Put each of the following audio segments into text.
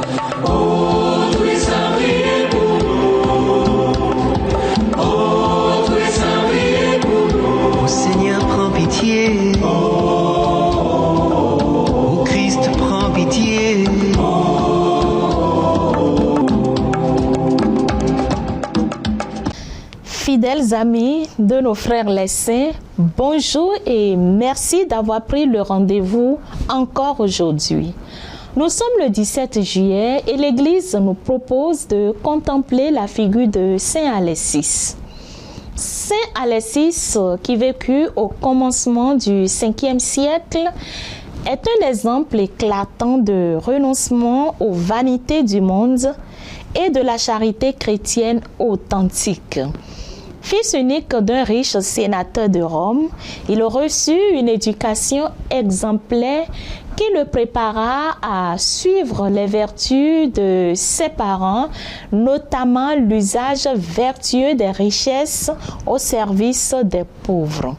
Ô Seigneur, prends pitié. Ô Christ, prends pitié. Fidèles amis de nos frères les saints, bonjour et merci d'avoir pris le rendez-vous encore aujourd'hui. Nous sommes le 17 juillet et l'Église nous propose de contempler la figure de Saint Alexis. Saint Alexis, qui vécut au commencement du 5e siècle, est un exemple éclatant de renoncement aux vanités du monde et de la charité chrétienne authentique. Fils unique d'un riche sénateur de Rome, il reçut une éducation exemplaire qui le prépara à suivre les vertus de ses parents, notamment l'usage vertueux des richesses au service des pauvres.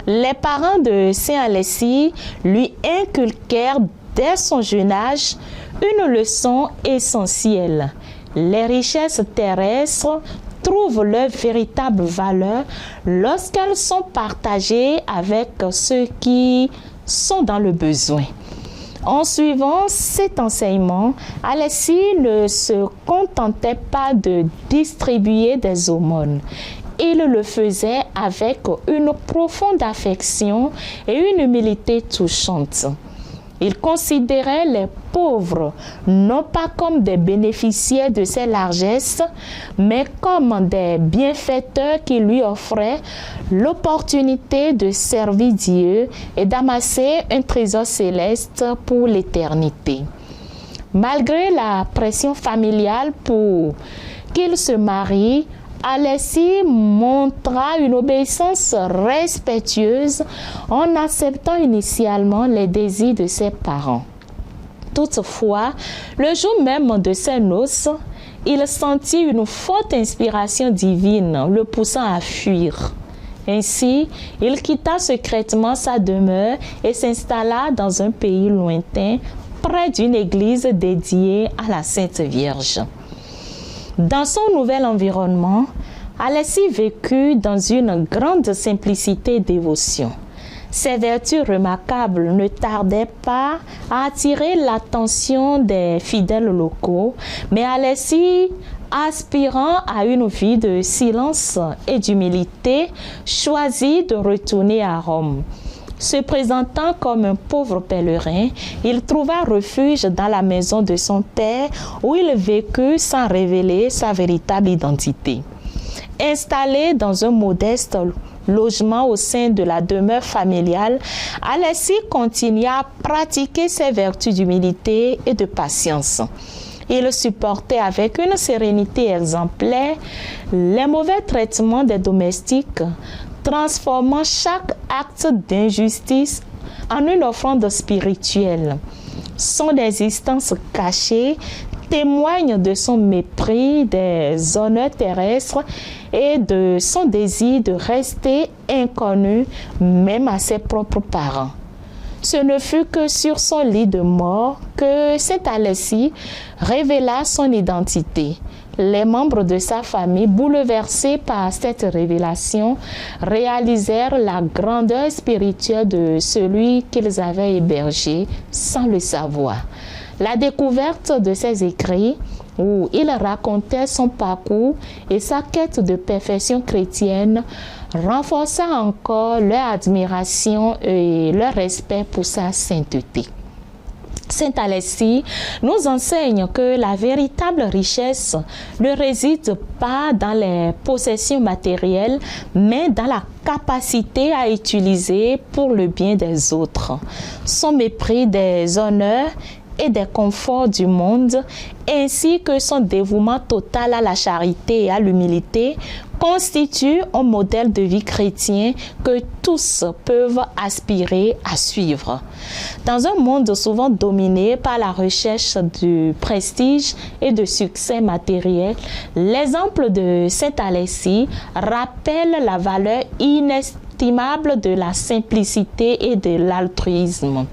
Les parents de Saint Alexis lui inculquèrent dès son jeune âge une leçon essentielle. Les richesses terrestres trouvent leur véritable valeur lorsqu'elles sont partagées avec ceux qui sont dans le besoin. En suivant cet enseignement, Alexis ne se contentait pas de distribuer des aumônes. Il le faisait avec une profonde affection et une humilité touchante. Il considérait les pauvres non pas comme des bénéficiaires de ses largesses, mais comme des bienfaiteurs qui lui offraient l'opportunité de servir Dieu et d'amasser un trésor céleste pour l'éternité. Malgré la pression familiale pour qu'il se marie, Alexis montra une obéissance respectueuse en acceptant initialement les désirs de ses parents. Toutefois, le jour même de ses noces, il sentit une forte inspiration divine le poussant à fuir. Ainsi, il quitta secrètement sa demeure et s'installa dans un pays lointain, près d'une église dédiée à la Sainte Vierge. Dans son nouvel environnement, Alexis vécut dans une grande simplicité et dévotion. Ses vertus remarquables ne tardaient pas à attirer l'attention des fidèles locaux, mais Alexis, aspirant à une vie de silence et d'humilité, choisit de retourner à Rome. Se présentant comme un pauvre pèlerin, il trouva refuge dans la maison de son père où il vécut sans révéler sa véritable identité. Installé dans un modeste logement au sein de la demeure familiale, Alexis continua à pratiquer ses vertus d'humilité et de patience. Il supportait avec une sérénité exemplaire les mauvais traitements des domestiques, transformant chaque acte d'injustice en une offrande spirituelle. Son existence cachée témoigne de son mépris des honneurs terrestres et de son désir de rester inconnu même à ses propres parents. Ce ne fut que sur son lit de mort que Saint Alexis révéla son identité. Les membres de sa famille, bouleversés par cette révélation, réalisèrent la grandeur spirituelle de celui qu'ils avaient hébergé sans le savoir. La découverte de ses écrits, où il racontait son parcours et sa quête de perfection chrétienne, renforça encore leur admiration et leur respect pour sa sainteté. Saint Alexis nous enseigne que la véritable richesse ne réside pas dans les possessions matérielles, mais dans la capacité à utiliser pour le bien des autres. Son mépris des honneurs et des conforts du monde, ainsi que son dévouement total à la charité et à l'humilité, constitue un modèle de vie chrétien que tous peuvent aspirer à suivre. Dans un monde souvent dominé par la recherche du prestige et de succès matériel, l'exemple de Saint Alexis rappelle la valeur inestimable de la simplicité et de l'altruisme.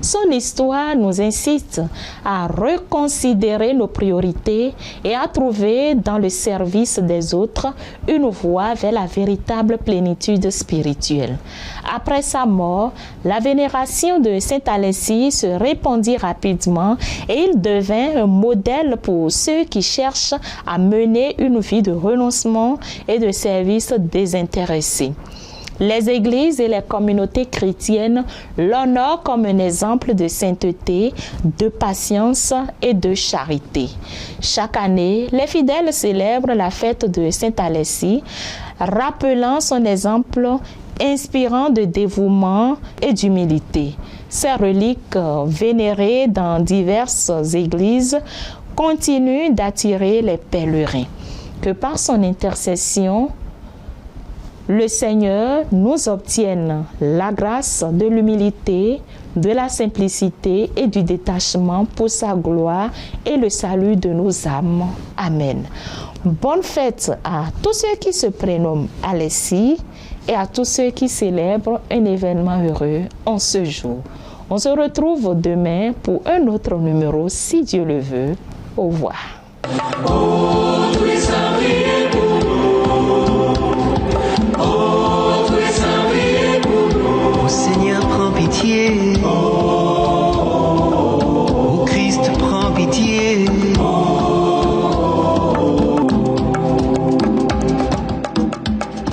Son histoire nous incite à reconsidérer nos priorités et à trouver dans le service des autres une voie vers la véritable plénitude spirituelle. Après sa mort, la vénération de Saint Alexis se répandit rapidement et il devint un modèle pour ceux qui cherchent à mener une vie de renoncement et de service désintéressé. Les églises et les communautés chrétiennes l'honorent comme un exemple de sainteté, de patience et de charité. Chaque année, les fidèles célèbrent la fête de Saint Alexis, rappelant son exemple inspirant de dévouement et d'humilité. Ces reliques vénérées dans diverses églises continuent d'attirer les pèlerins. Que par son intercession, le Seigneur nous obtienne la grâce de l'humilité, de la simplicité et du détachement pour sa gloire et le salut de nos âmes. Amen. Bonne fête à tous ceux qui se prénomment Alexis et à tous ceux qui célèbrent un événement heureux en ce jour. On se retrouve demain pour un autre numéro, si Dieu le veut. Au revoir.